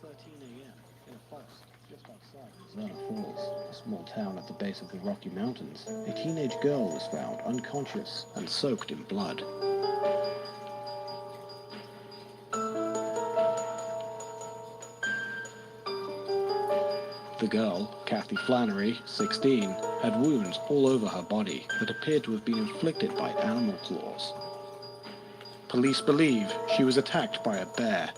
13 a.m. in a forest just outside Zerna Falls, a small town at the base of the Rocky Mountains, a teenage girl was found unconscious and soaked in blood. The girl, Kathy Flannery, 16, had wounds all over her body that appeared to have been inflicted by animal claws. Police believe she was attacked by a bear.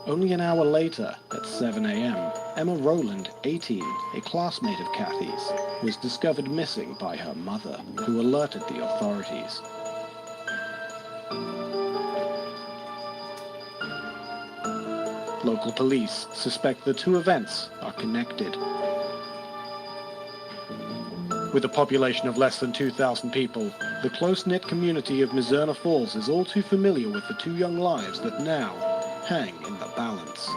Only an hour later, at 7 a.m., Emma Rowland, 18, a classmate of Kathy's, was discovered missing by her mother, who alerted the authorities. Local police suspect the two events are connected. With a population of less than 2,000 people, the close-knit community of Mizerna Falls is all too familiar with the two young lives that now hang in the balance.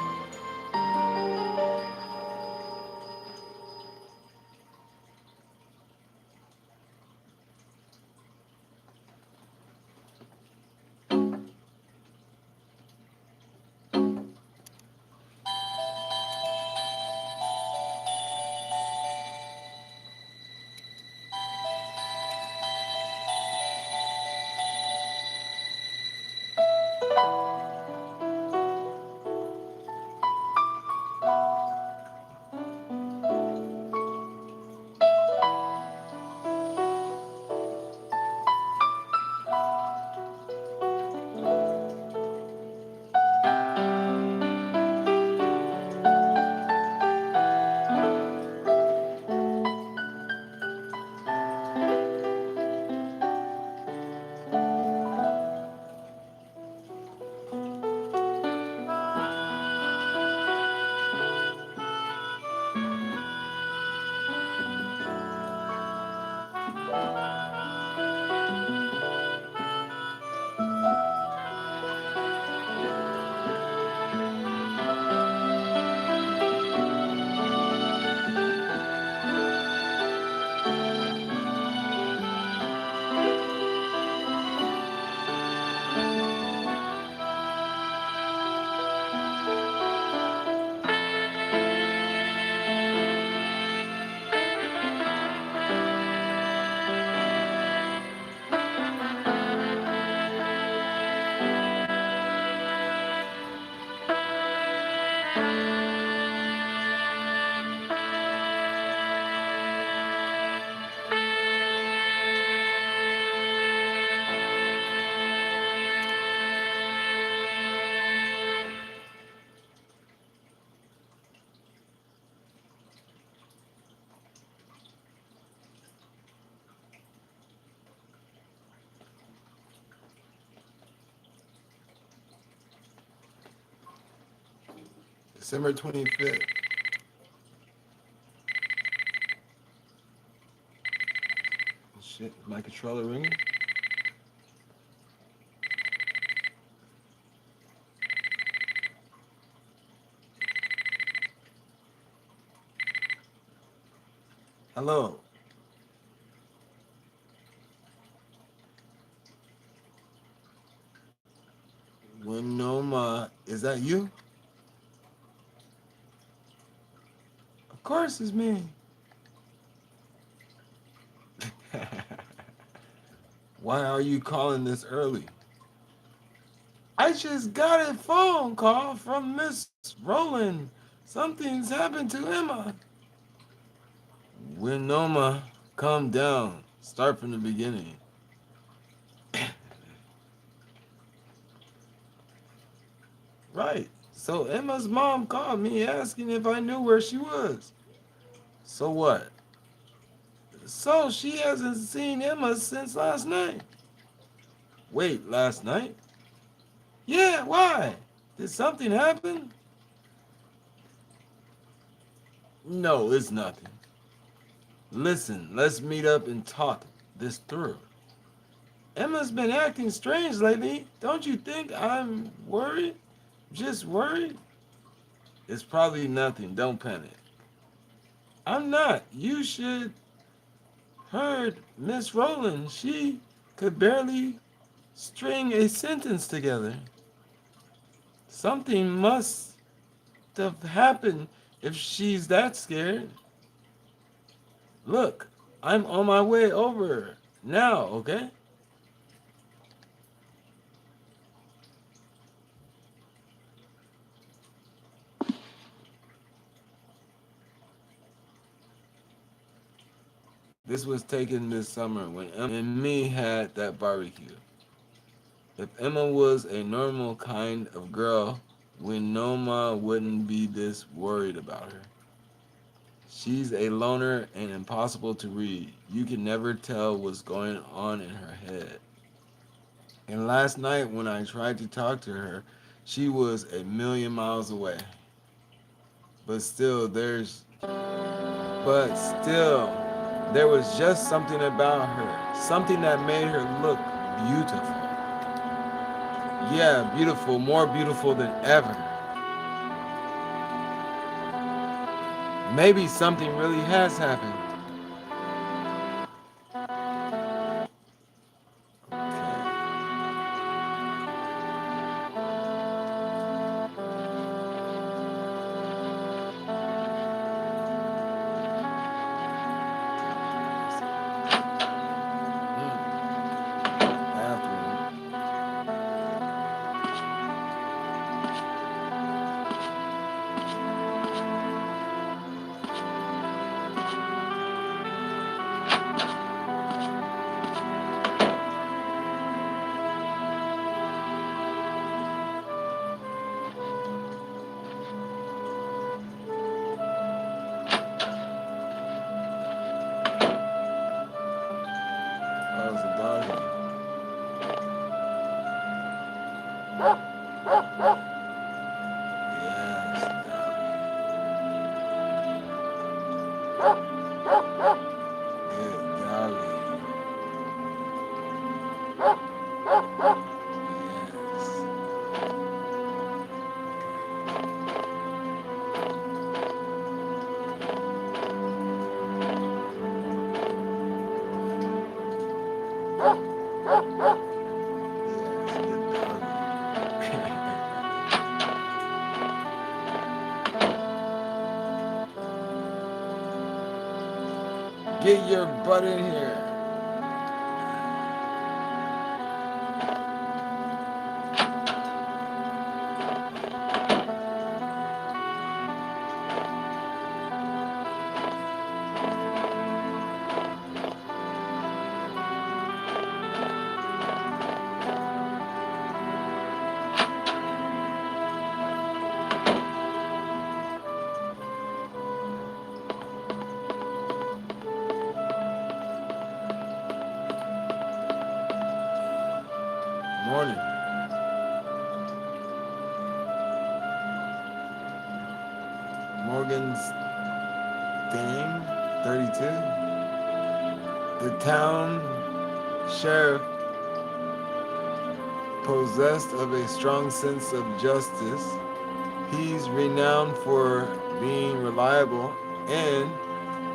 December 25th. Shit, my controller ringing? Hello. Winoma, is that you? Of course it's me. Why are you calling this early? I just got a phone call from Miss Rowland. Something's happened to Emma. Winoma, calm down. Start from the beginning. Right. So Emma's mom called me asking if I knew where she was. So what? So she hasn't seen Emma since last night. Wait, last night? Yeah, why? Did something happen? No, it's nothing. Listen, let's meet up and talk this through. Emma's been acting strange lately. Don't you think I'm worried? Just worried? It's probably nothing. Don't panic. I'm not. You should heard Miss Rowland. She could barely string a sentence together. Something must have happened if she's that scared. Look, I'm on my way over now, okay? This was taken this summer when Emma and me had that barbecue. If Emma was a normal kind of girl, we Noma wouldn't be this worried about her. She's a loner and impossible to read. You can never tell what's going on in her head. And last night when I tried to talk to her, she was a million miles away. But still there's but still there was just something about her, something that made her look beautiful. Yeah, beautiful, more beautiful than ever. Maybe something really has happened. Okay. Bathroom. Oh, it's a doggy. Yes, good doggy. Get your butt in here. Morning. Morgan's Gang, 32. The town sheriff, possessed of a strong sense of justice, he's renowned for being reliable and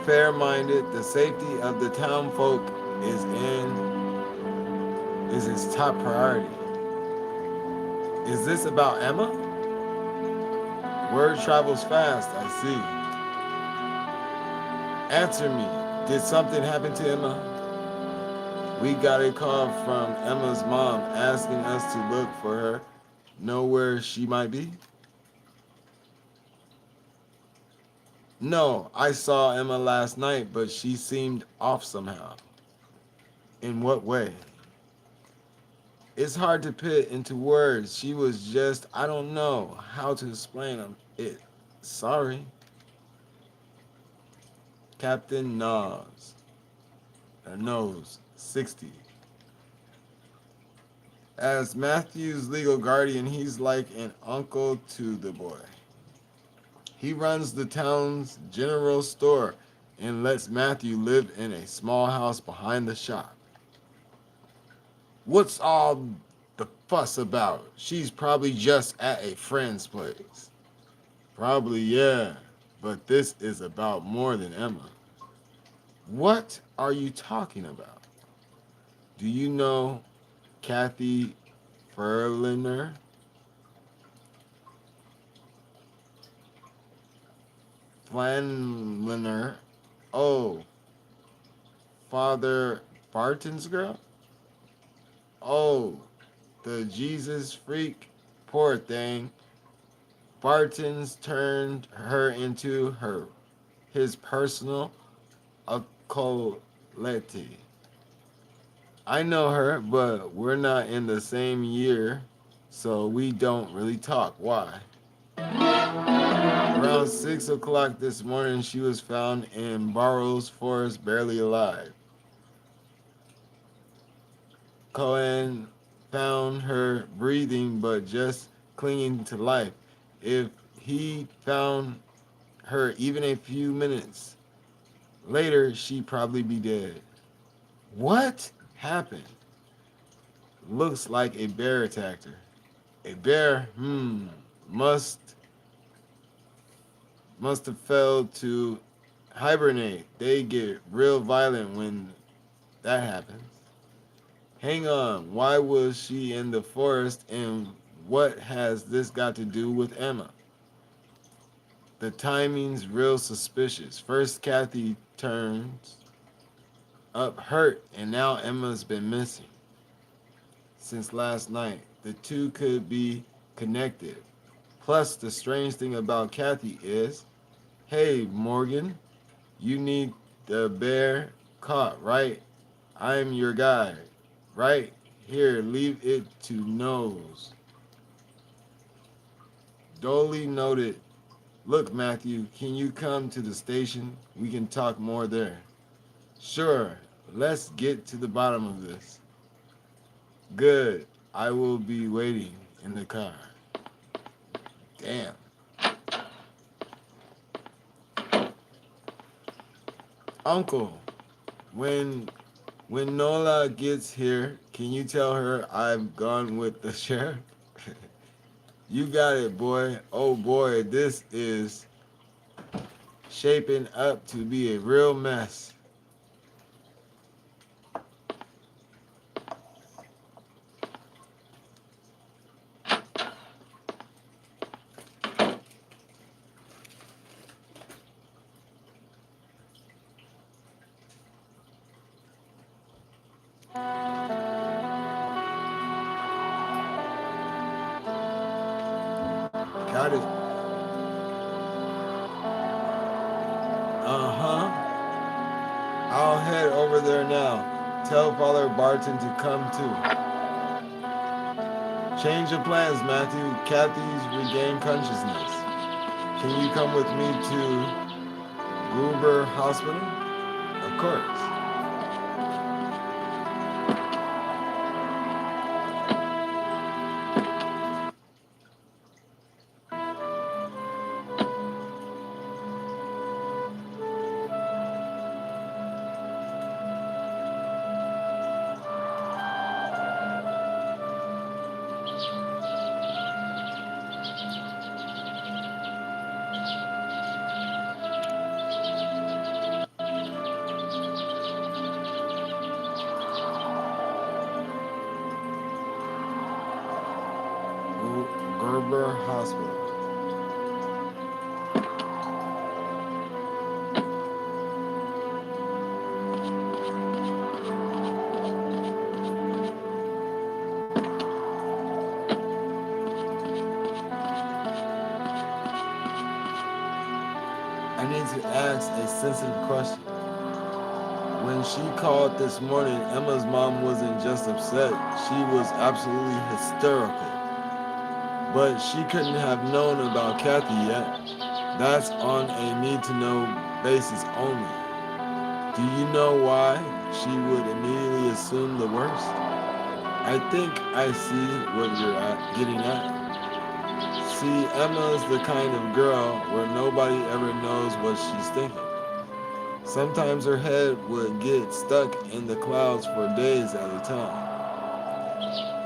fair-minded. The safety of the town folk is his top priority. Is this about Emma? Word travels fast, I see. Answer me. Did something happen to Emma? We got a call from Emma's mom asking us to look for her, know where she might be. No, I saw Emma last night, but she seemed off somehow. In what way? It's hard to put into words. She was just, I don't know how to explain it. Sorry. Captain Knows, 60. As Matthew's legal guardian, he's like an uncle to the boy. He runs the town's general store and lets Matthew live in a small house behind the shop. What's all the fuss about? She's probably just at a friend's place. Probably, yeah. But this is about more than Emma. What are you talking about? Do you know Kathy Ferliner? Flanliner. Oh, Father Barton's girl? Oh, the Jesus freak. Poor thing. Barton's turned her into his personal acolyte. I know her, but we're not in the same year, so we don't really talk. Why? Around 6 o'clock this morning, she was found in Burroughs Forest, barely alive. Cohen found her breathing, but just clinging to life. If he found her even a few minutes later, she'd probably be dead. What happened? Looks like a bear attacked her. A bear, must have failed to hibernate. They get real violent when that happens. Hang on, why was she in the forest and what has this got to do with Emma? The timing's real suspicious. First Kathy turns up hurt and now Emma's been missing since last night. The two could be connected. Plus, the strange thing about Kathy is, hey, Morgan, you need the bear caught, right? I'm your guy. Right? Here, leave it to Nose. Dolly noted, look, Matthew, can you come to the station? We can talk more there. Sure, let's get to the bottom of this. Good, I will be waiting in the car. Damn. Uncle, when Nola gets here, can you tell her I've gone with the sheriff? You got it, boy. Oh boy, this is shaping up to be a real mess. Got it. Uh-huh. I'll head over there now. Tell Father Barton to come too. Change of plans, Matthew. Kathy's regained consciousness. Can you come with me to Gruber Hospital? Of course. Gruber Hospital. I need to ask a sensitive question. When she called this morning, Emma's mom wasn't just upset, she was absolutely hysterical. But she couldn't have known about Kathy yet. That's on a need-to-know basis only. Do you know why she would immediately assume the worst? I think I see what you're getting at. See, Emma's the kind of girl where nobody ever knows what she's thinking. Sometimes her head would get stuck in the clouds for days at a time.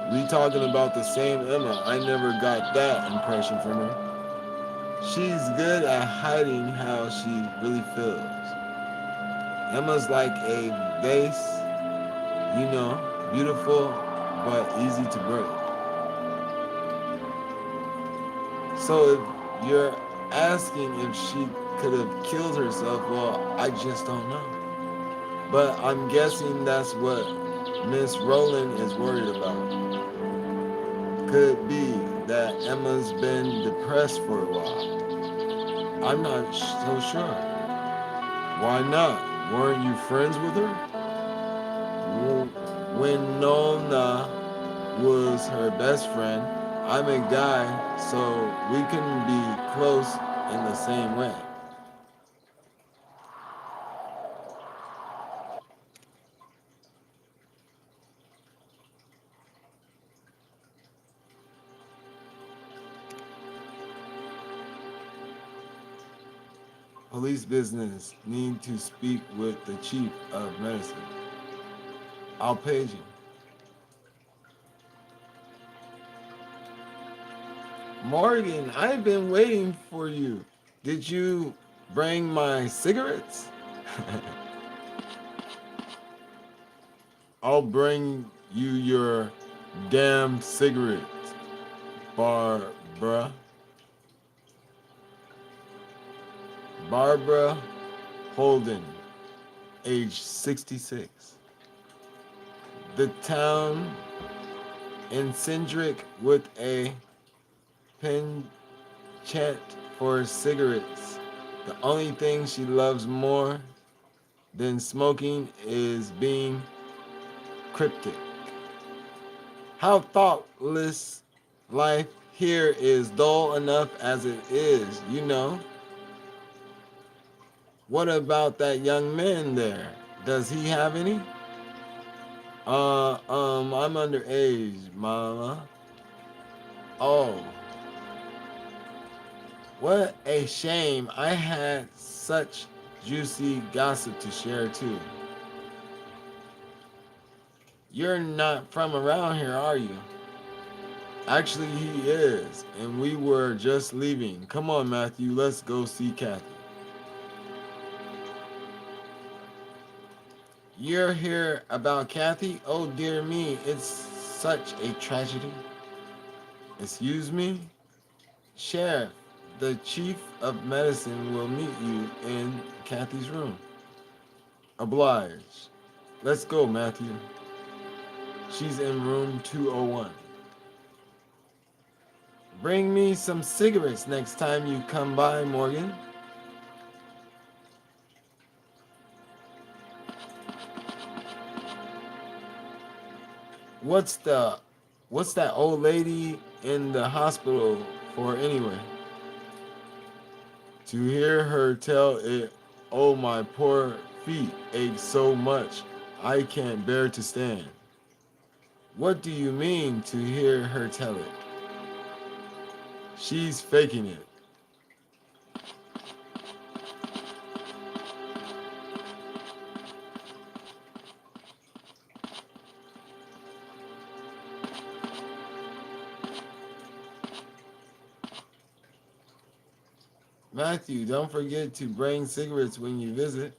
We talking about the same Emma. I never got that impression from her. She's good at hiding how she really feels. Emma's like a vase, beautiful but easy to break. So if you're asking if she could have killed herself, well, I just don't know. But I'm guessing that's what Miss Rowland is worried about. Could it be that Emma's been depressed for a while? I'm not so sure. Why not? Weren't you friends with her? When Nona was her best friend, I'm a guy, so we couldn't be close in the same way. Police business need to speak with the chief of medicine. I'll page you. Morgan, I've been waiting for you. Did you bring my cigarettes? I'll bring you your damn cigarettes, Barbara. Barbara Holden, age 66. The town eccentric with a penchant for cigarettes. The only thing she loves more than smoking is being cryptic. How thoughtless life here is, dull enough as it is, you know. What about that young man there? Does he have any? I'm underage, mama. Oh, what a shame. I had such juicy gossip to share too. You're not from around here, are you? Actually, he is, and we were just leaving. Come on, Matthew, let's go see Kathy. You're here about Kathy? Oh dear me, it's such a tragedy. Excuse me? Sheriff, the chief of medicine will meet you in Kathy's room. Obliged. Let's go, Matthew. She's in room 201. Bring me some cigarettes next time you come by, Morgan. What's that old lady in the hospital for anyway? To hear her tell it, oh my poor feet ache so much, I can't bear to stand. What do you mean to hear her tell it? She's faking it. Matthew, don't forget to bring cigarettes when you visit.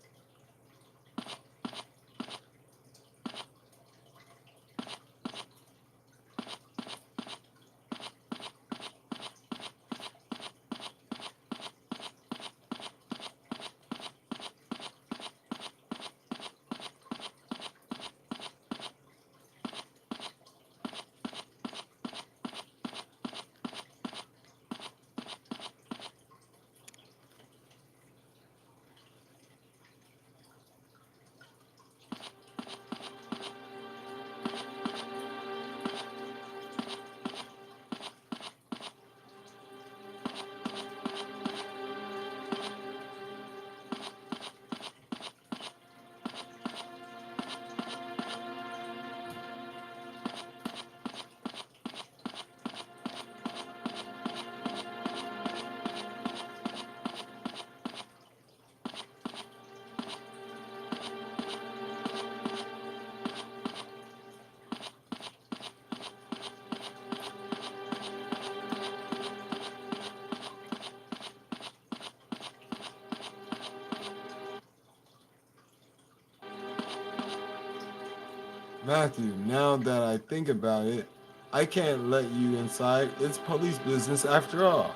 Matthew, now that I think about it, I can't let you inside. It's police business after all.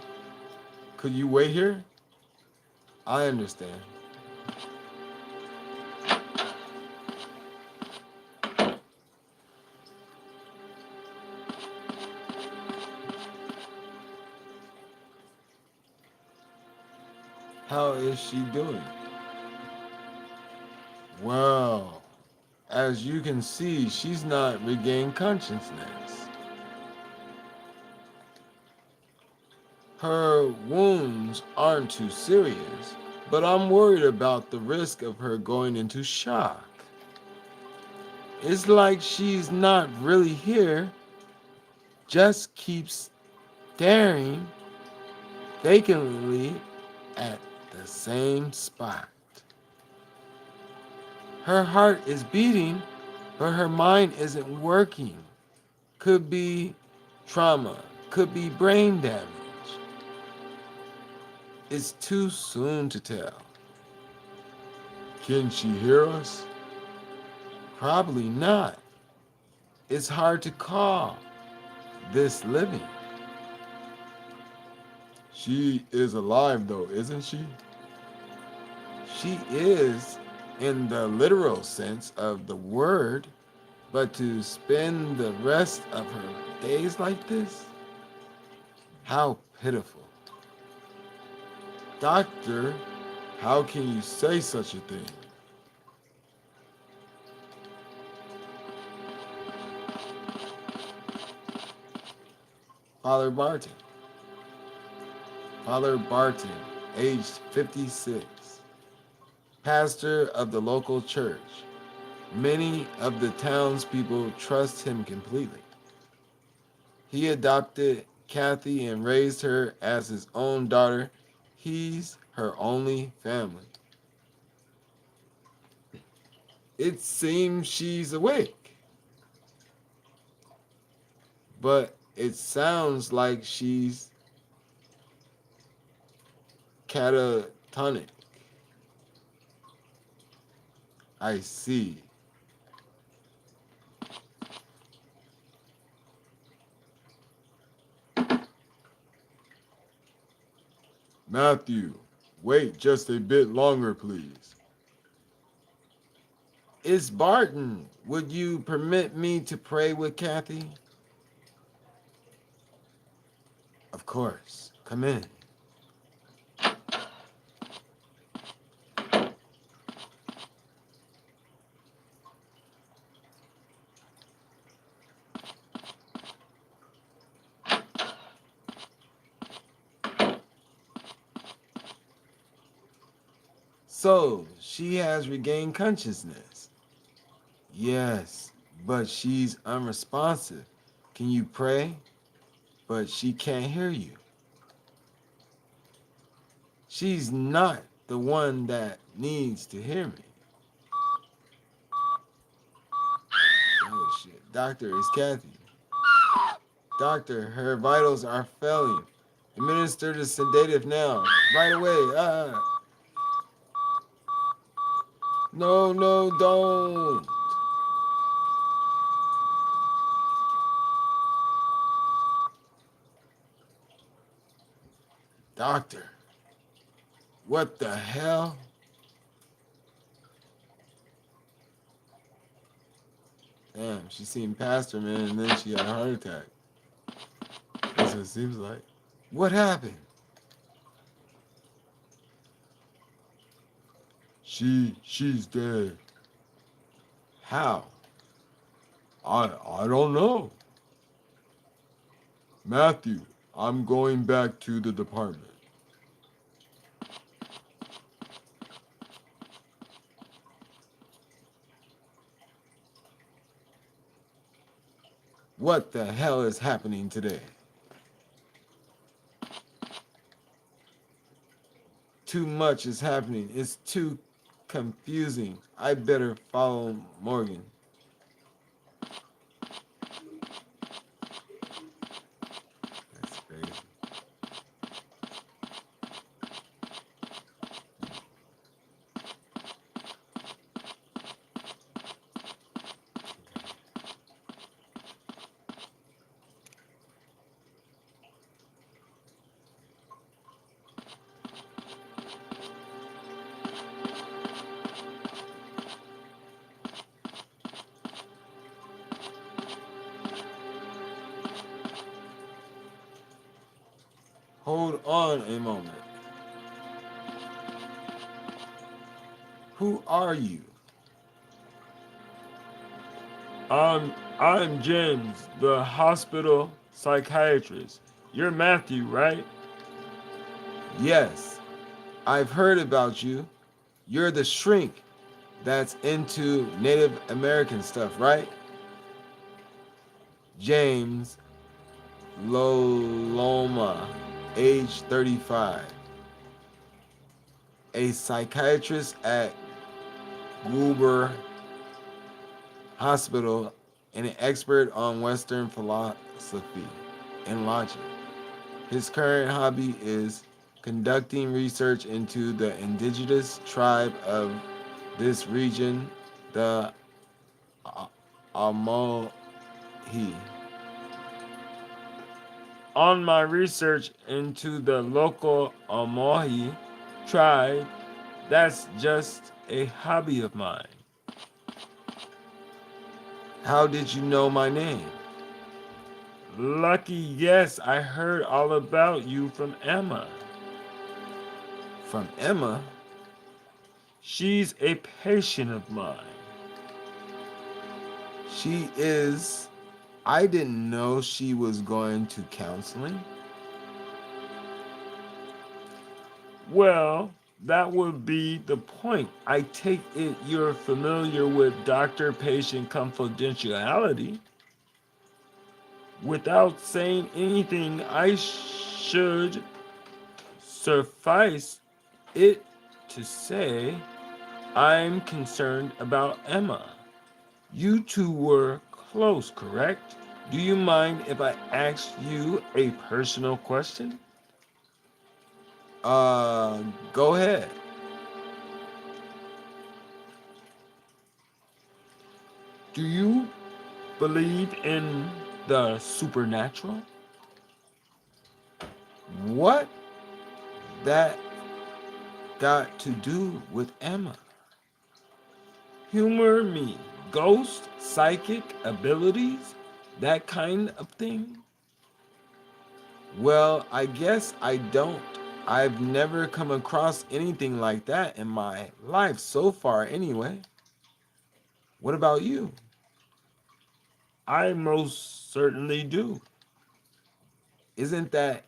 Could you wait here? I understand. How is she doing? Well, as you can see, she's not regained consciousness. Her wounds aren't too serious, but I'm worried about the risk of her going into shock. It's like she's not really here, just keeps staring vacantly at the same spot. Her heart is beating, but her mind isn't working. Could be trauma, could be brain damage. It's too soon to tell. Can she hear us? Probably not. It's hard to call this living. She is alive though, isn't she? She is in the literal sense of the word, but to spend the rest of her days like this? How pitiful. Doctor, how can you say such a thing? Father Barton. Father Barton, aged 56, pastor of the local church. Many of the townspeople trust him completely. He adopted Kathy and raised her as his own daughter. He's her only family. It seems she's awake, but it sounds like she's catatonic. I see. Matthew, wait just a bit longer, please. It's Barton. Would you permit me to pray with Kathy? Of course. Come in. So, she has regained consciousness. Yes, but she's unresponsive. Can you pray? But she can't hear you. She's not the one that needs to hear me. Oh shit. Doctor, it's Kathy. Doctor, her vitals are failing. Administer the sedative now. Right away. No, no, don't. Doctor, what the hell? Damn, she seen Pastor, man, and then she had a heart attack. That's what it seems like. What happened? She's dead. How? I don't know. Matthew, I'm going back to the department. What the hell is happening today? Too much is happening. It's too confusing. I better follow Morgan. That's crazy. Hold on a moment. Who are you? I'm James, the hospital psychiatrist. You're Matthew, right? Yes, I've heard about you. You're the shrink that's into Native American stuff, right? James Loloma, age 35, a psychiatrist at Goober Hospital and an expert on Western philosophy and logic. His current hobby is conducting research into the indigenous tribe of this region, the Amohi. On my research into the local Amohi tribe, that's just a hobby of mine. How did you know my name? Lucky, yes, I heard all about you from Emma. From Emma? She's a patient of mine. She is. I didn't know she was going to counseling. Well, that would be the point. I take it you're familiar with doctor-patient confidentiality. Without saying anything, I should suffice it to say I'm concerned about Emma. You two were close, correct? Do you mind if I ask you a personal question? Go ahead. Do you believe in the supernatural? What that got to do with Emma? Humor me. Ghost, psychic abilities, that kind of thing? Well, I guess I don't. I've never come across anything like that in my life so far, anyway. What about you? I most certainly do. Isn't that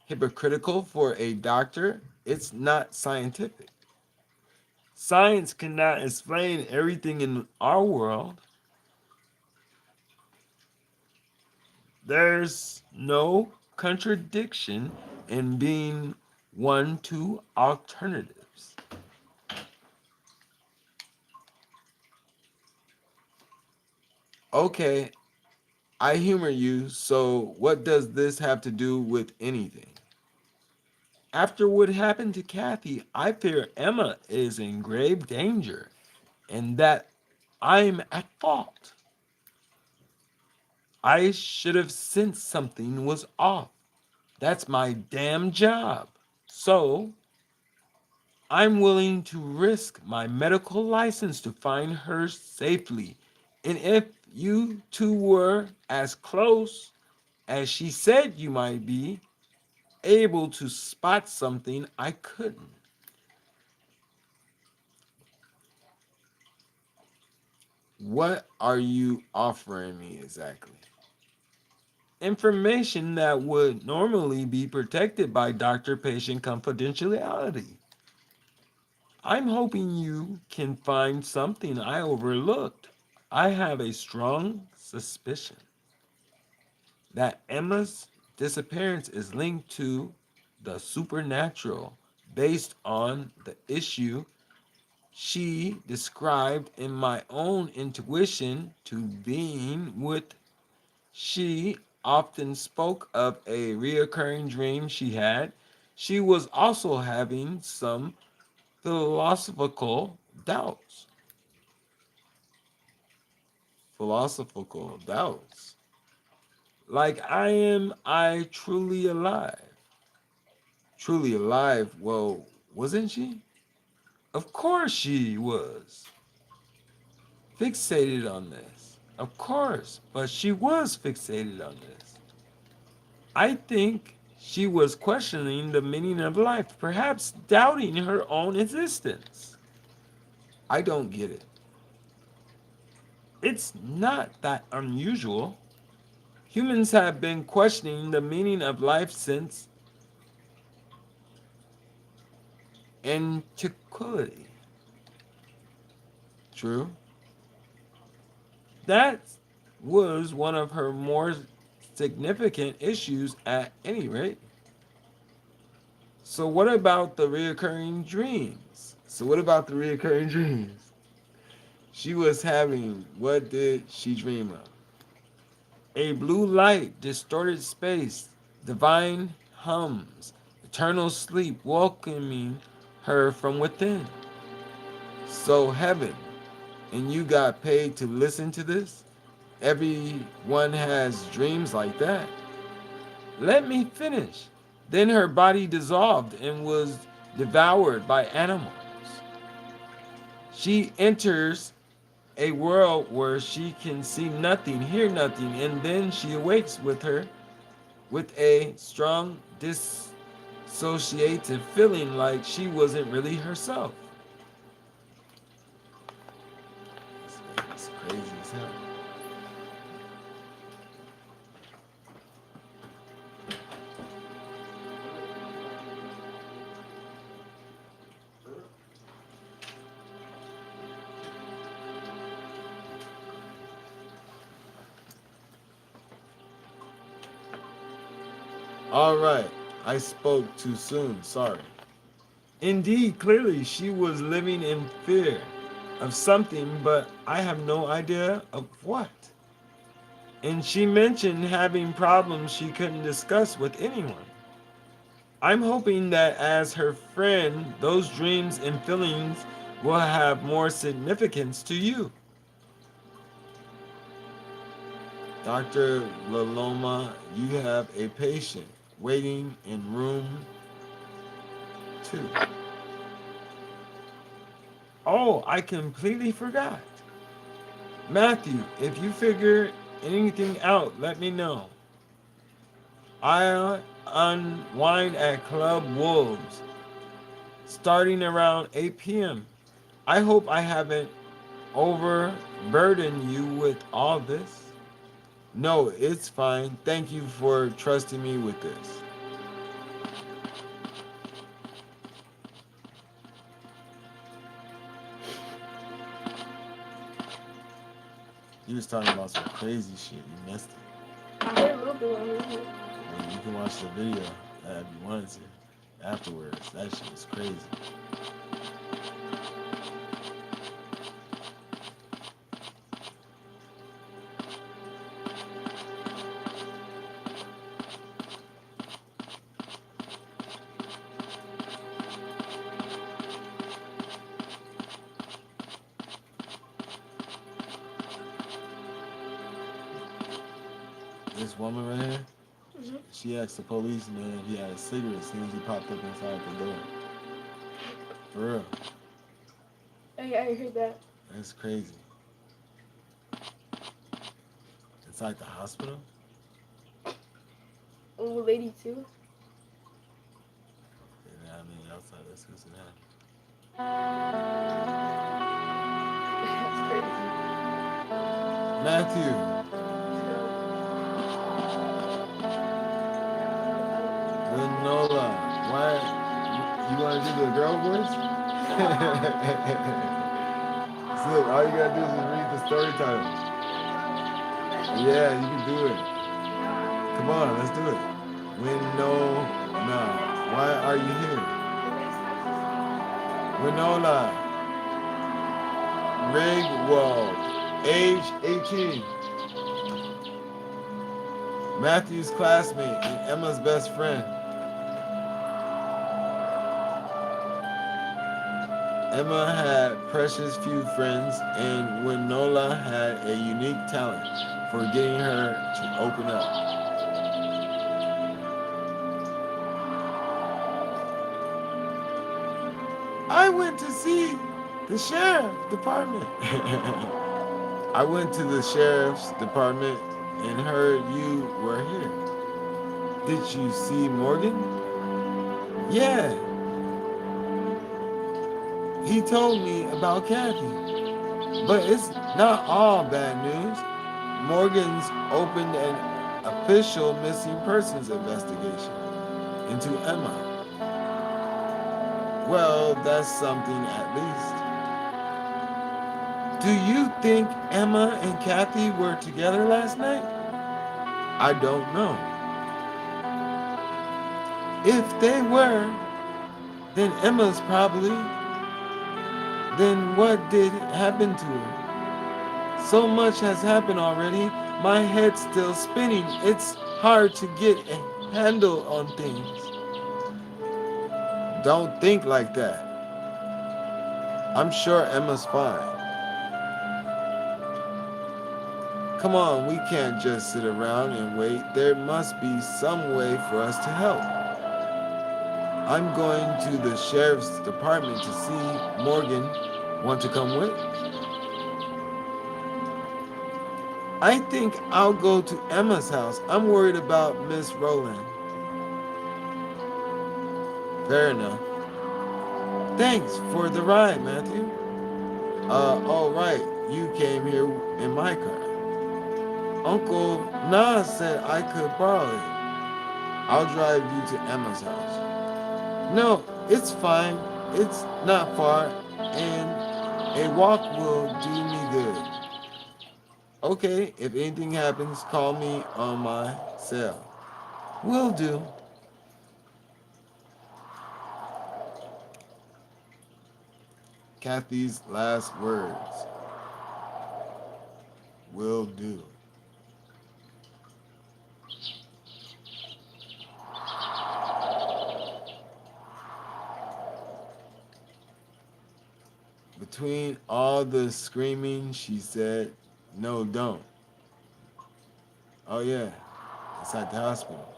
hypocritical for a doctor? It's not scientific. Science cannot explain everything in our world. There's no contradiction in being one to alternatives. Okay, I humor you, so what does this have to do with anything? After what happened to Kathy, I fear Emma is in grave danger and that I'm at fault. I should have sensed something was off. That's my damn job. So, I'm willing to risk my medical license to find her safely. And if you two were as close as she said you might be, able to spot something I couldn't. What are you offering me exactly? Information that would normally be protected by doctor-patient confidentiality. I'm hoping you can find something I overlooked. I have a strong suspicion that Emma's disappearance is linked to the supernatural based on the issue she described in my own intuition to being with. She often spoke of a reoccurring dream she had. She was also having some philosophical doubts. Philosophical doubts. Like, am I truly alive? Truly alive? Well, wasn't she? Of course she was. Fixated on this. Of course, but she was fixated on this. I think She was questioning the meaning of life, perhaps doubting her own existence. I don't get it. It's not that unusual. Humans have been questioning the meaning of life since antiquity. True. That was one of her more significant issues at any rate. So what about the reoccurring dreams? She was having, what did she dream of? A blue light, distorted space, divine hums, eternal sleep welcoming her from within. So heaven, and you got paid to listen to this? Everyone has dreams like that. Let me finish. Then her body dissolved and was devoured by animals. She enters a world where she can see nothing, hear nothing, and then she awakes with a strong dissociative feeling like she wasn't really herself. It's crazy as hell. All right, I spoke too soon, sorry. Indeed, clearly she was living in fear of something, but I have no idea of what. And she mentioned having problems she couldn't discuss with anyone. I'm hoping that as her friend, those dreams and feelings will have more significance to you. Dr. Laloma, you have a patient waiting in room 2. Oh, I completely forgot. Matthew, if you figure anything out, let me know. I'll unwind at Club Wolves starting around 8 p.m. I hope I haven't overburdened you with all this. No, it's fine. Thank you for trusting me with this. He was talking about some crazy shit. You missed it. I heard a little bit of it. I mean, you can watch the video if you wanted to afterwards. That shit is crazy. This woman right here, she asked the policeman if he had a cigarette as soon as he popped up inside the door. For real. I heard that. That's crazy. Inside the hospital? Old lady too. Yeah, I mean, outside, that's what's in happening. That's crazy. Matthew, Winola, why? You want to do the girl voice? So all you gotta do is read the story title. Yeah, you can do it. Come on, let's do it. Winona, why are you here? Winola, Rigwald, age 18. Matthew's classmate and Emma's best friend. Emma had precious few friends, and Winola had a unique talent for getting her to open up. I went to see the sheriff department. I went to the sheriff's department and heard you were here. Did you see Morgan? Yeah, he told me about Kathy. But it's not all bad news. Morgan's opened an official missing persons investigation into Emma. Well, that's something at least. Do you think Emma and Kathy were together last night? I don't know. If they were, then Emma's probably. Then what did happen to her? So much has happened already. My head's still spinning. It's hard to get a handle on things. Don't think like that. I'm sure Emma's fine. Come on, we can't just sit around and wait. There must be some way for us to help. I'm going to the sheriff's department to see Morgan. Want to come with? I think I'll go to Emma's house. I'm worried about Miss Rowland. Fair enough. Thanks for the ride, Matthew. All right. You came here in my car. Uncle Nas said I could borrow it. I'll drive you to Emma's house. No, it's fine. It's not far, and a walk will do me good. Okay, if anything happens, call me on my cell. Will do. Kathy's last words. Will do. Between all the screaming, she said, "No, don't." Oh yeah, it's at the hospital.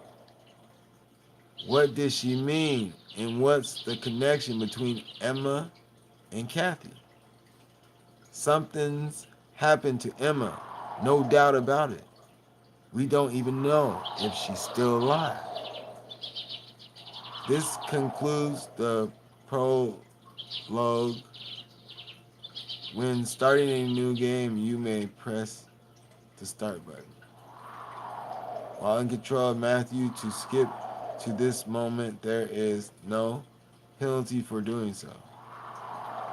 What did she mean? And what's the connection between Emma and Kathy? Something's happened to Emma, no doubt about it. We don't even know if she's still alive. This concludes the prologue. When starting a new game, you may press the start button. While in control of Matthew to skip to this moment, there is no penalty for doing so.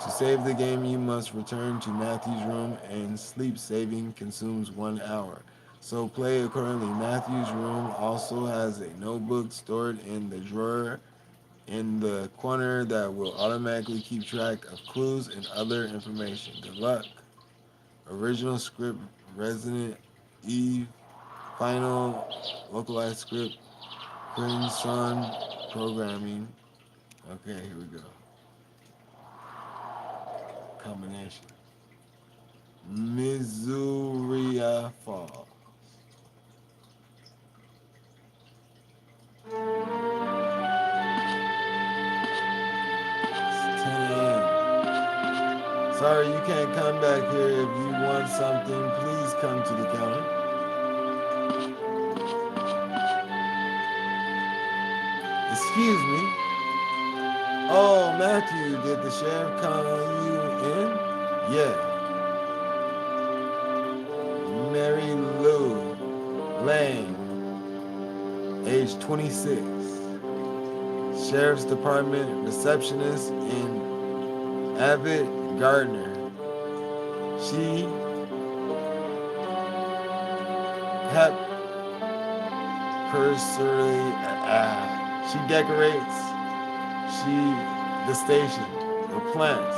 To save the game, you must return to Matthew's room, and sleep saving consumes 1 hour. So play accordingly. Matthew's room also has a notebook stored in the drawer in the corner that will automatically keep track of clues and other information. Good luck. Original script, Resident Evil, final localized script, Crimson programming. Okay, here we go. Combination. Missouri Falls. It's 10 a.m. Sorry, you can't come back here. If you want something, please come to the counter. Excuse me. Oh, Matthew, did the sheriff call you in? Yeah. Mary Lou Lang, age 26. Sheriff's Department receptionist in Abbott Gardner. She she decorates the station with plants,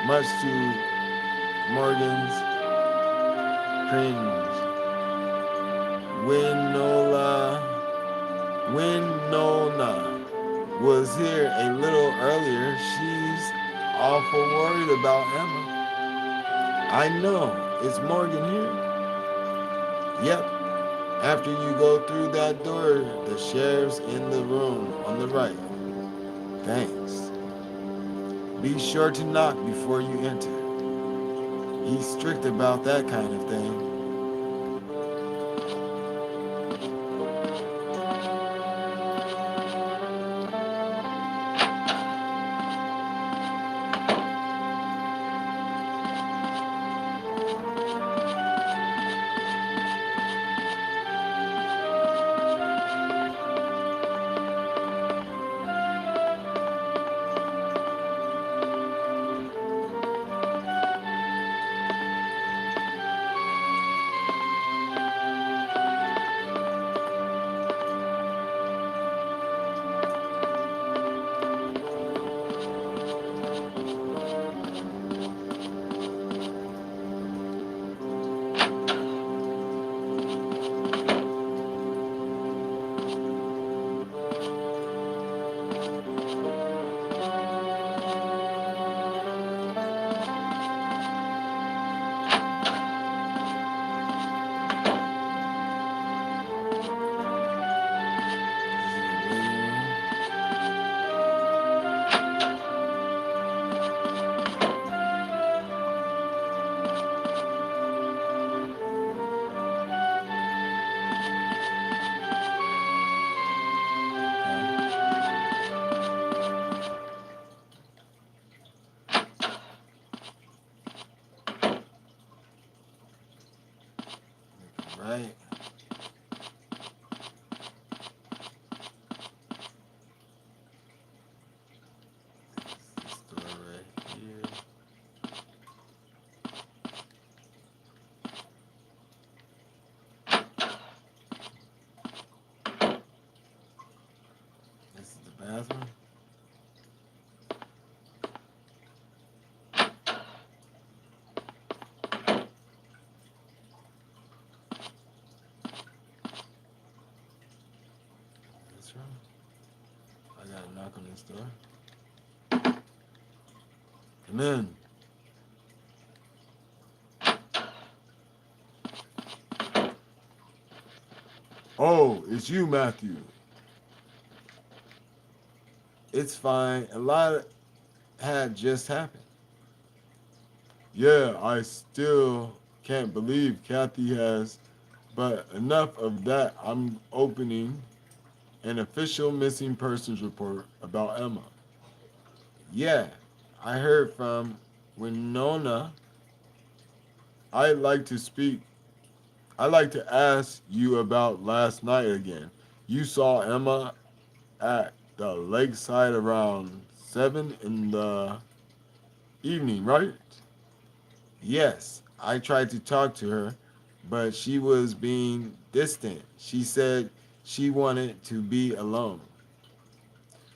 much to Morgan's cringe. Winona was here a little earlier. She's awful worried about Emma. I know. Is Morgan here? Yep. After you go through that door, the sheriff's in the room on the right. Thanks. Be sure to knock before you enter. He's strict about that kind of thing. right? This store right here. This is the bathroom. This room. I gotta knock on this door. Come in. Oh, it's you, Matthew. It's fine. A lot had just happened. Yeah, I still can't believe Kathy has, but enough of that. I'm opening an official missing persons report about Emma. Yeah, I heard from Winona. I'd like to speak. I'd like to ask you about last night again. You saw Emma at the lakeside around 7 in the evening, right? Yes, I tried to talk to her, but she was being distant. She said she wanted to be alone.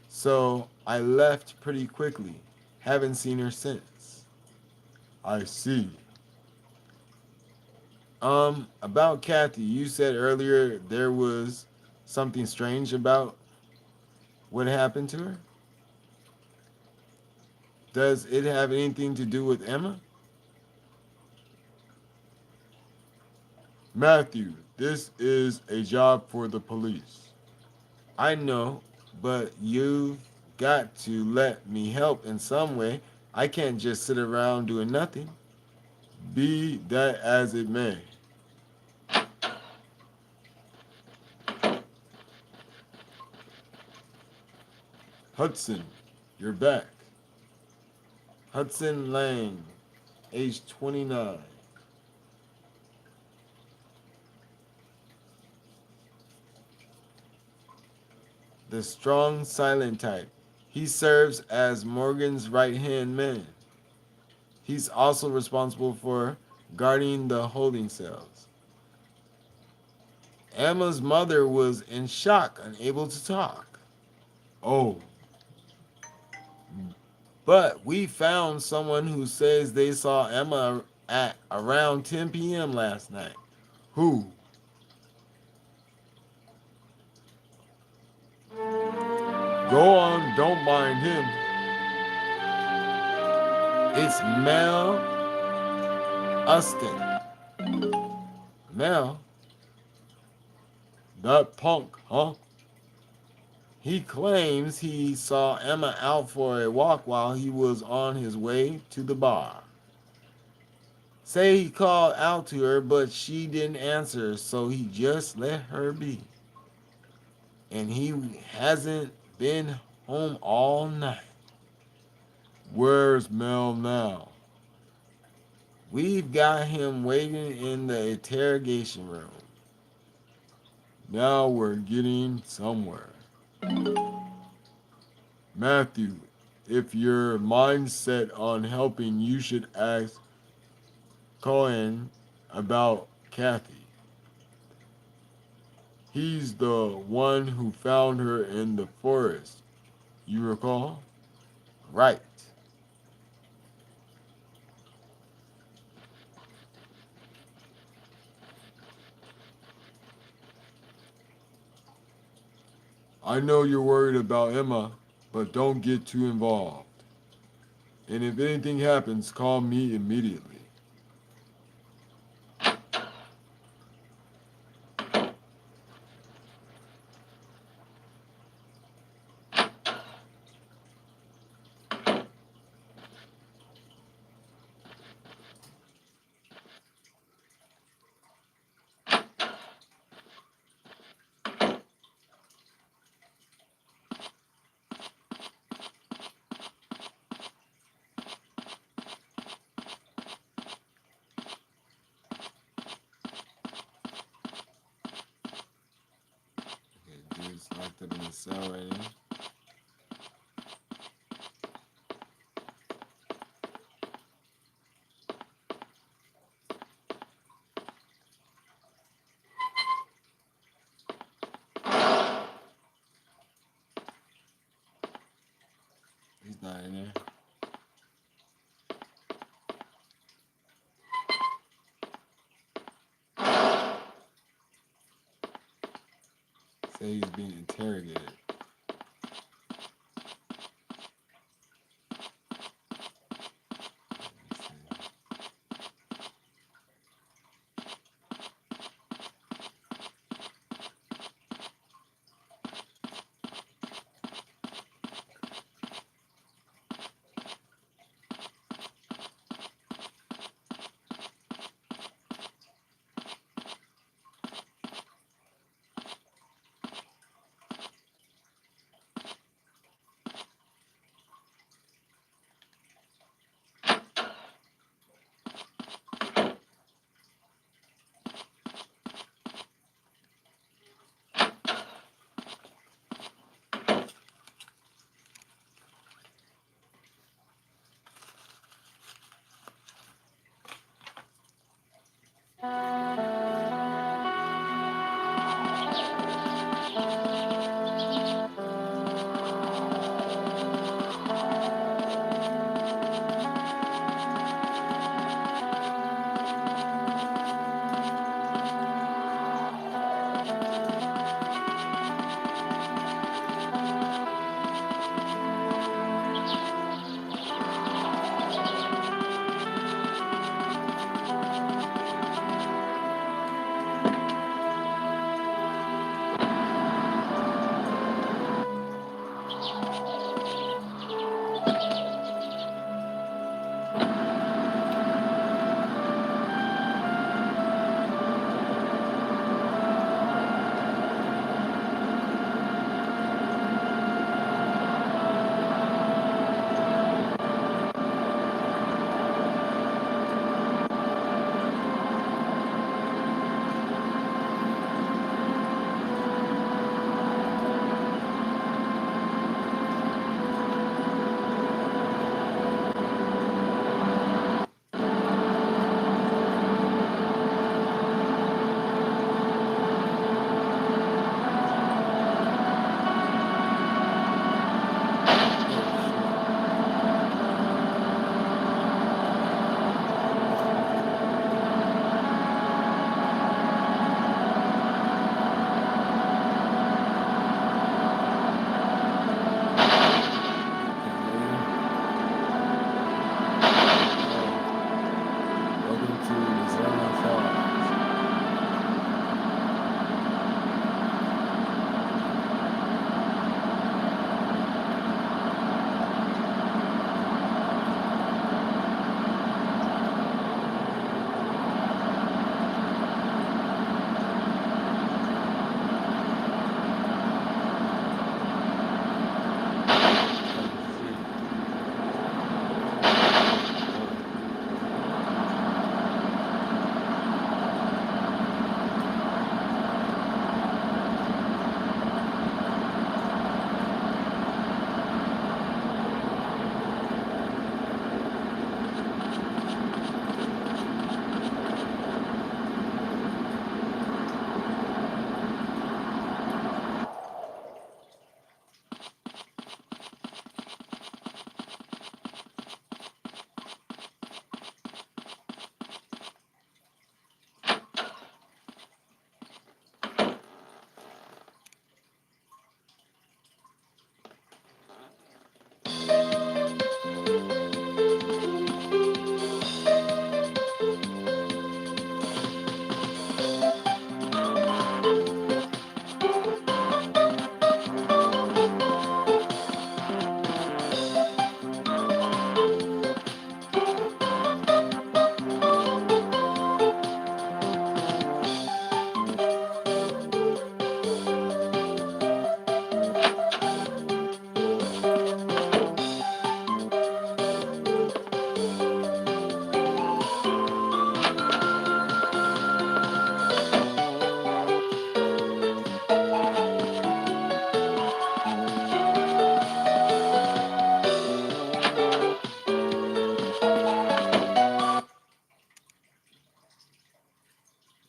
So I left pretty quickly. Haven't seen her since. I see. About Kathy, you said earlier there was something strange about what happened to her. Does it have anything to do with Emma? Matthew, this is a job for the police. I know, but you've got to let me help in some way. I can't just sit around doing nothing. Be that as it may. Hudson, you're back. Hudson Lang, age 29. The strong, silent type. He serves as Morgan's right hand man. He's also responsible for guarding the holding cells. Emma's mother was in shock, unable to talk. Oh, but we found someone who says they saw Emma at around 10 p.m. last night. Who? Go on, don't mind him. It's Mel Uston. Mel? That punk, huh? He claims he saw Emma out for a walk while he was on his way to the bar. Say he called out to her, but she didn't answer, so he just let her be. And he hasn't been home all night. Where's Mel now? We've got him waiting in the interrogation room. Now we're getting somewhere. Matthew, if your mind's set on helping, you should ask Cohen about Kathy. He's the one who found her in the forest. You recall? Right. I know you're worried about Emma, but don't get too involved. And if anything happens, call me immediately. this already. He's not in there. Say he's being interrogated.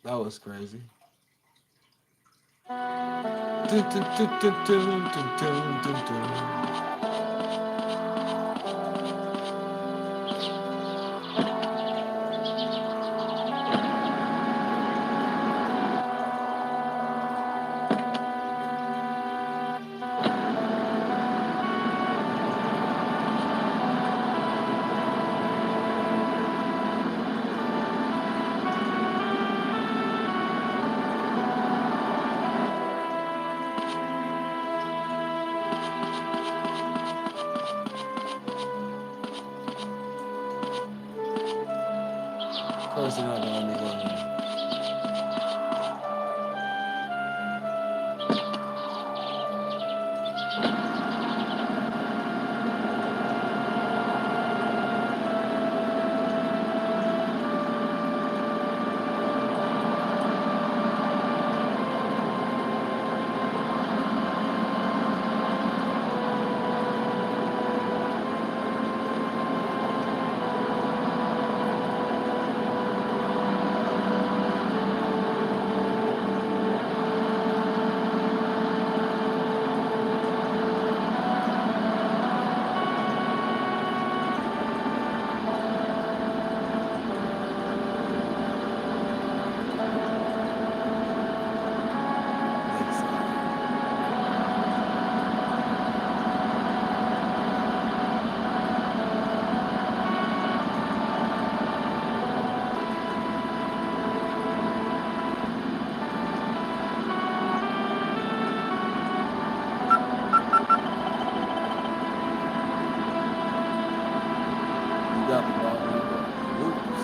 That was crazy. Dun, dun, dun, dun, dun, dun, dun, dun, dun. Of course, you're not gonna let me go in there. You got the wrong number. Oops.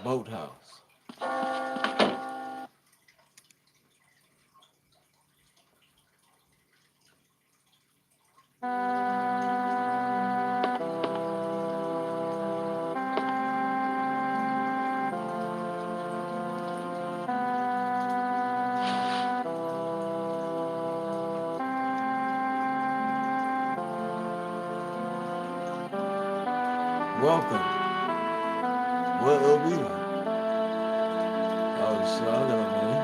Boathouse. Welcome. What will be? Oh, shit, I know, man.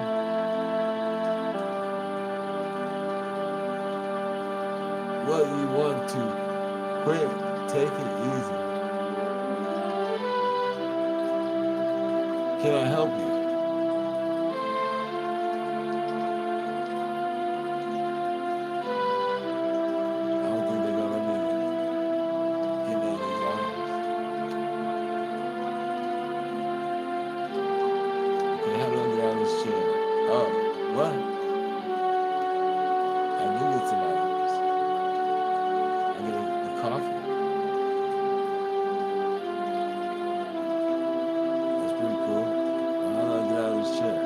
What you want to quit? Take it easy. Can I help you? I don't think they're gonna let me get in these arms. Okay, how do I get out of this chair? Oh, what? I do get some items. I get the coffee. That's pretty cool. Now how do I get out of this chair?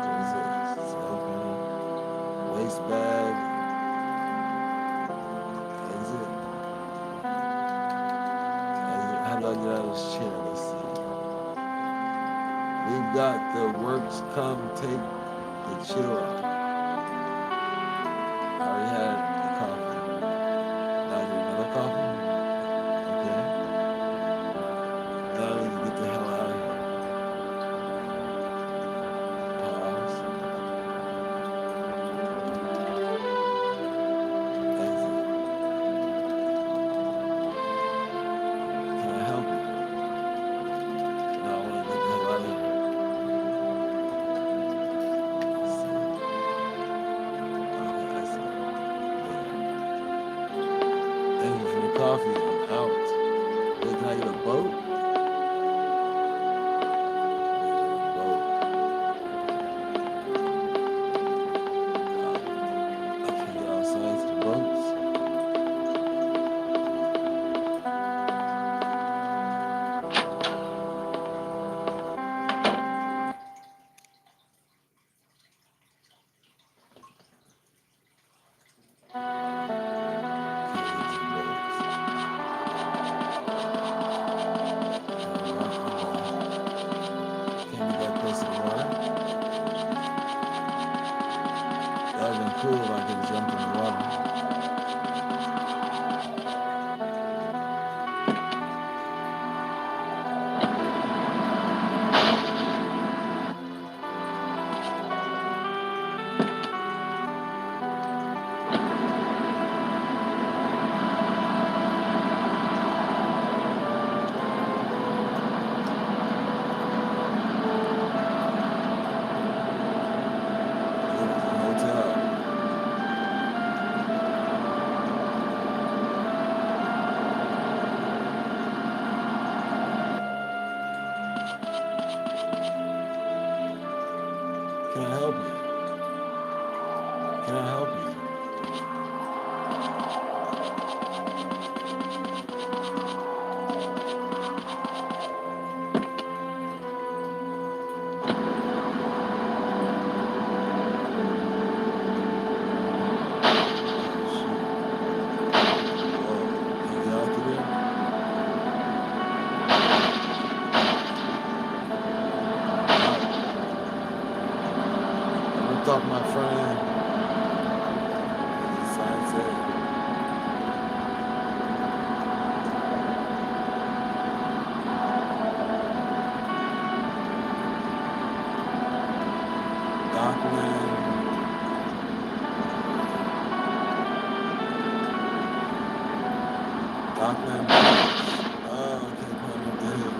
What is this? It's open. Waste bag. Exit. Exit. How do I get out of this chair? Let's see. We've got the works come take the chill out. I already had the coffee. Now I get another coffee? Okay. Now I need to get the hell out of here. Pause. Exit. Can I help you? No, I want to get the hell out of here. Let's see. Okay, I see. cool if I could jump in the water. Can I help you? Can I help you? Off my friend. Sunset. Dockland. Dockland. Oh, okay, Planet of the Hill.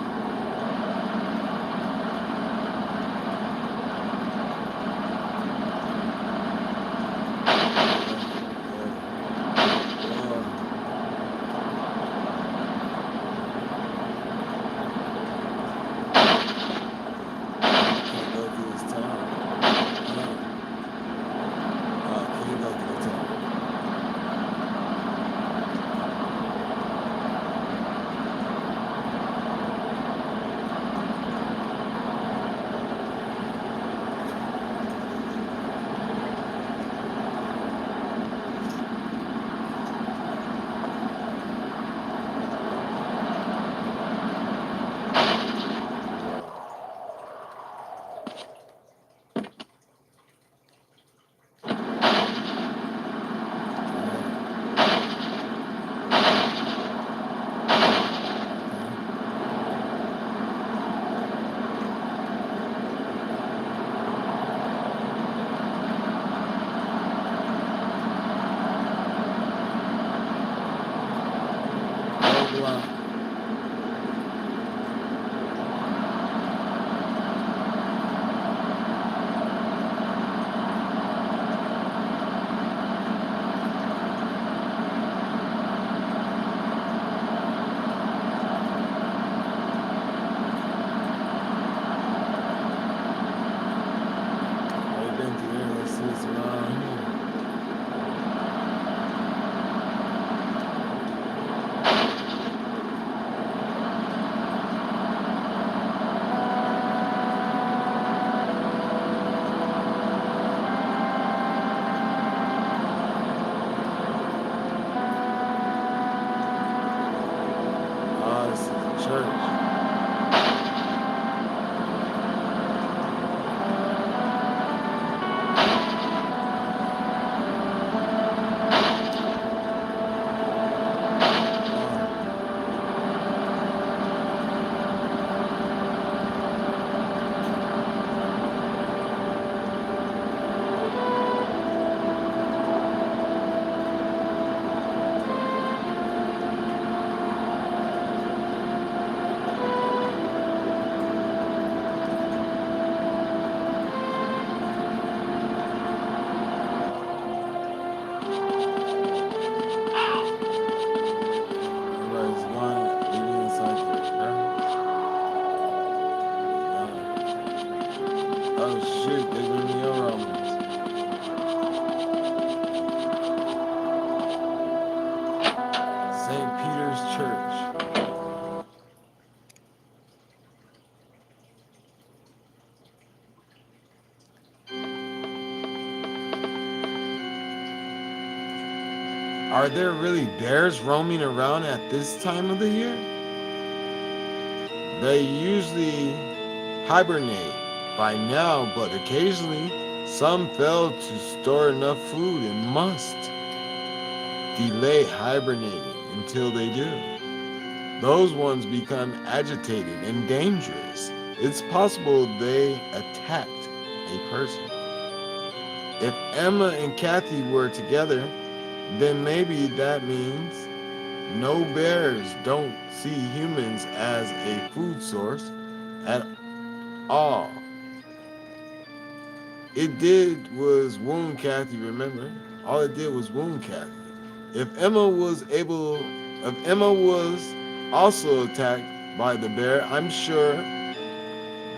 Are there really bears roaming around at this time of the year? They usually hibernate by now, but occasionally Some fail to store enough food and must delay hibernating until they do. Those ones become agitated and dangerous. It's possible they attacked a person. If Emma and Kathy were together, then maybe that means no bears don't see humans as a food source at all. It did was wound Kathy, remember? All it did was wound Kathy. If Emma was also attacked by the bear, I'm sure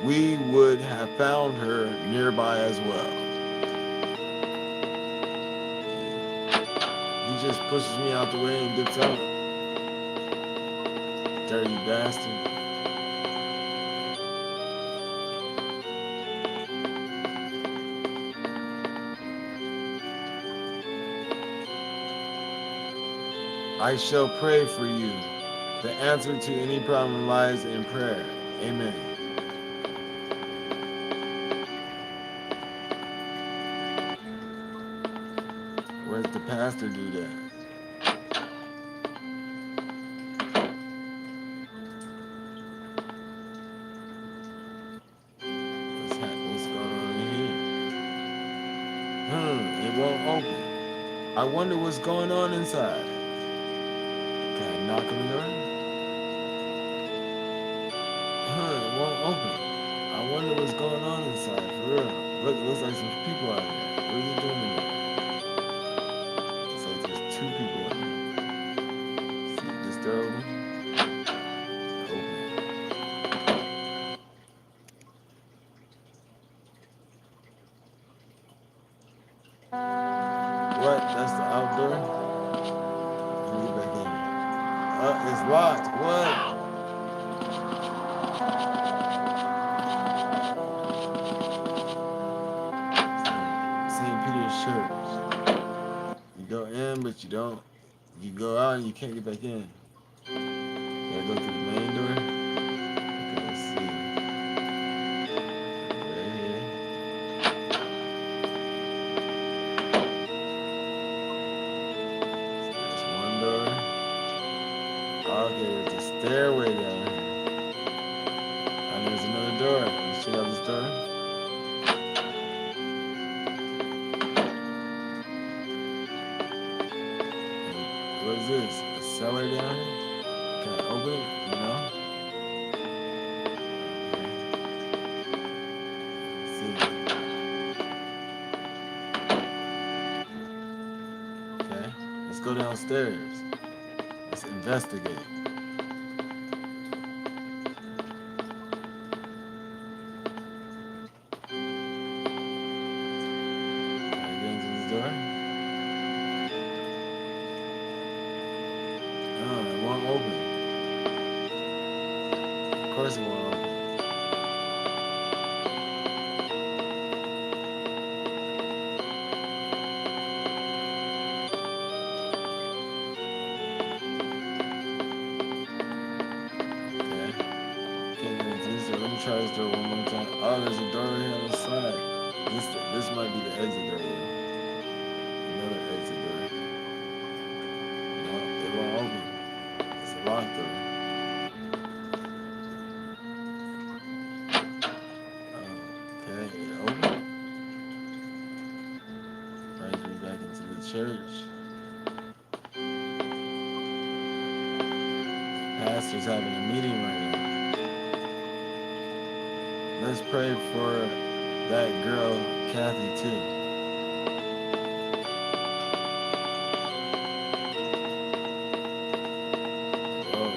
we would have found her nearby as well. He just pushes me out the way and dips out. Dirty bastard. I shall pray for you. The answer to any problem lies in prayer. Amen. Where's the pastor do that? What's going on in here? It won't open. I wonder what's going on inside. Can I knock on the door? It won't open. I wonder what's going on inside, for real. Look, it looks like some people out there. What are they doing in there? Looks like there's two people in there. See this door open? Open. What? That's the outdoor? Let me get back in. It's locked. What? St. Peter's Church. You go in, but you don't. You go out and you can't get back in. You gotta go through the main door. Okay, let's see. Right here. There's one door. Okay, there's a stairway down here. And there's another door. Let's check out this door. What is this? A cellar down here? Can I open it? No? Let's see. Okay, let's go downstairs. Let's investigate. Can I get into this door? No, it won't open. Of course it won't open. Okay. Can't get into this door. Let me try this door one more time. Oh, there's a door right here on the side. This might be the exit door here. Another exit door. No, it won't open. It's a locked door. Okay, it opened. Brings me back into the church. Pastor's having a meeting right now. Let's pray for that girl, Kathy, too. Whoa.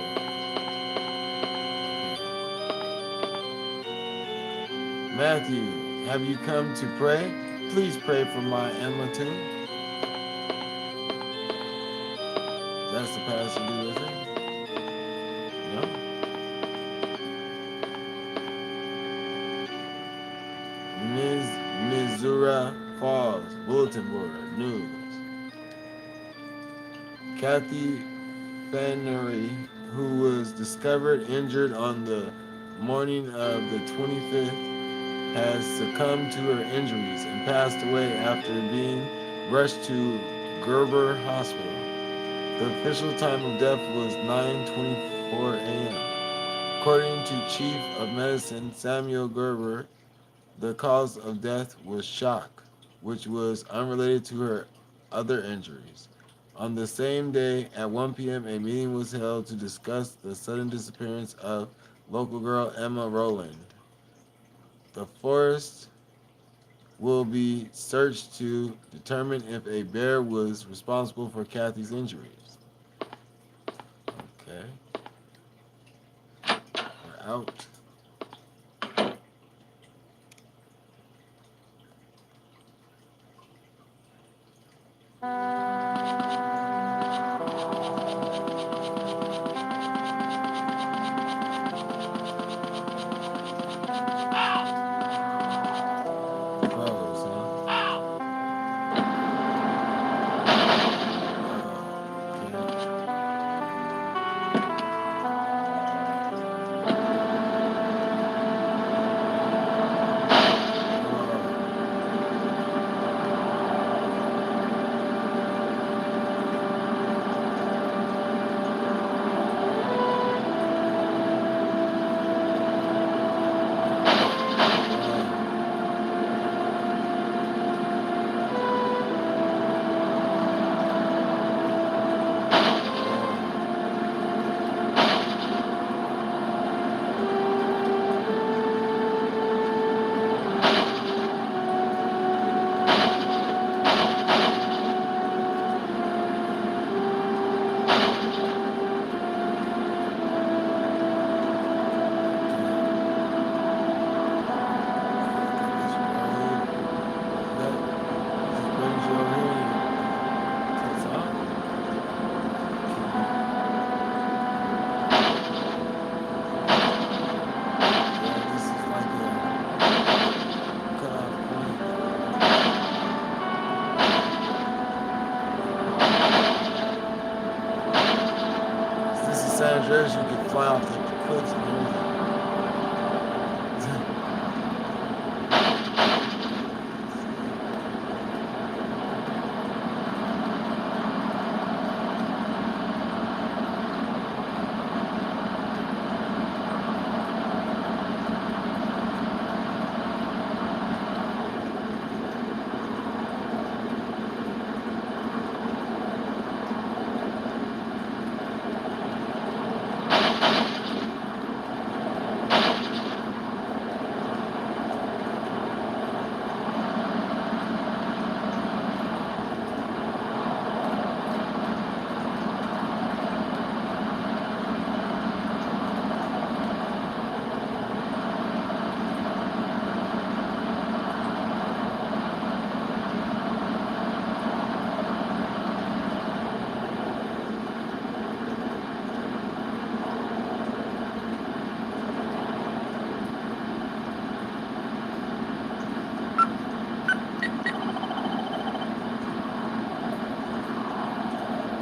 Matthew, have you come to pray? Please pray for my Emma, too. That's the pastor do with it? No? Missouri Falls Bulletin Board News. Kathy Fannery, who was discovered injured on the morning of the 25th has succumbed to her injuries and passed away after being rushed to Gerber Hospital. The official time of death was 9:24 a.m. According to Chief of Medicine Samuel Gerber, the cause of death was shock, which was unrelated to her other injuries. On the same day at 1 p.m., a meeting was held to discuss the sudden disappearance of local girl Emma Rowland. The forest will be searched to determine if a bear was responsible for Kathy's injuries. Okay, we're out. Close, huh? San Andreas, you could fly off the cliffs and everything.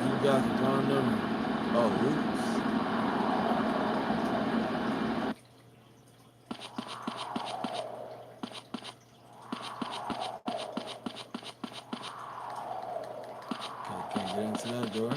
You got the wrong number. Oh, oops. Okay, can't get into that door.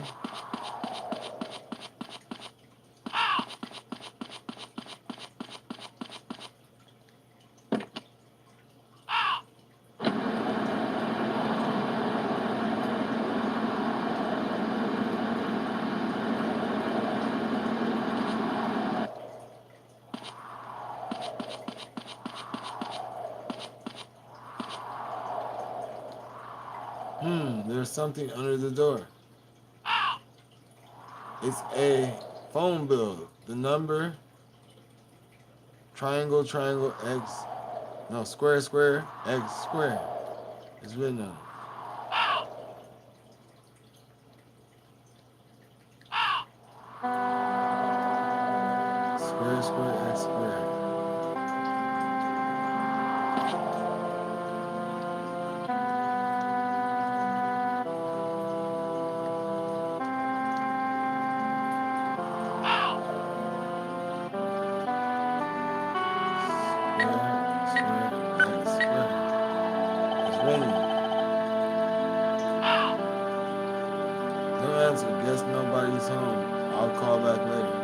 There's something under the door. It's a phone bill. The number triangle, triangle, X. No, square, square, X, square. It's written on it. Square, square, X, square. Square, square. guess nobody's home. I'll call back later.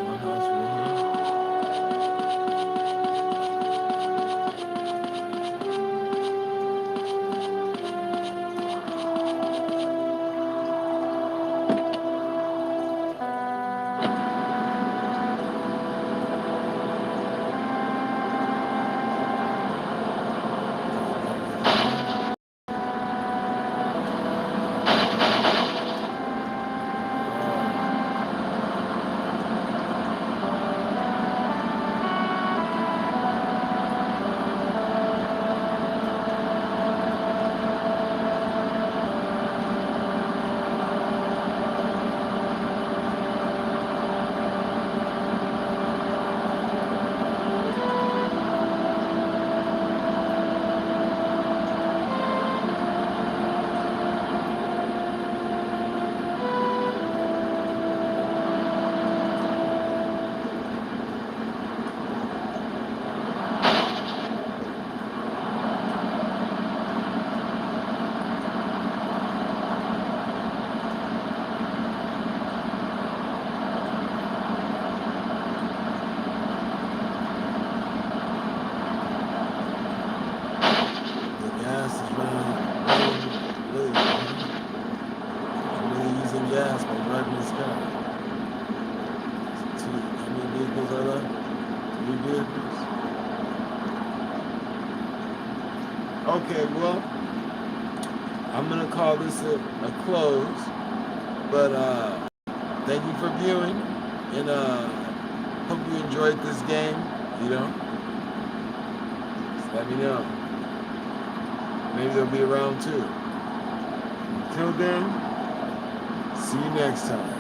One house rule. The gas is really I'm really using gas by driving this car. How many vehicles are left? 3 vehicles. Okay, well, I'm gonna call this a close. But thank you for viewing, and hope you enjoyed this game. Just let me know. Maybe there'll be a round 2. Until then, see you next time.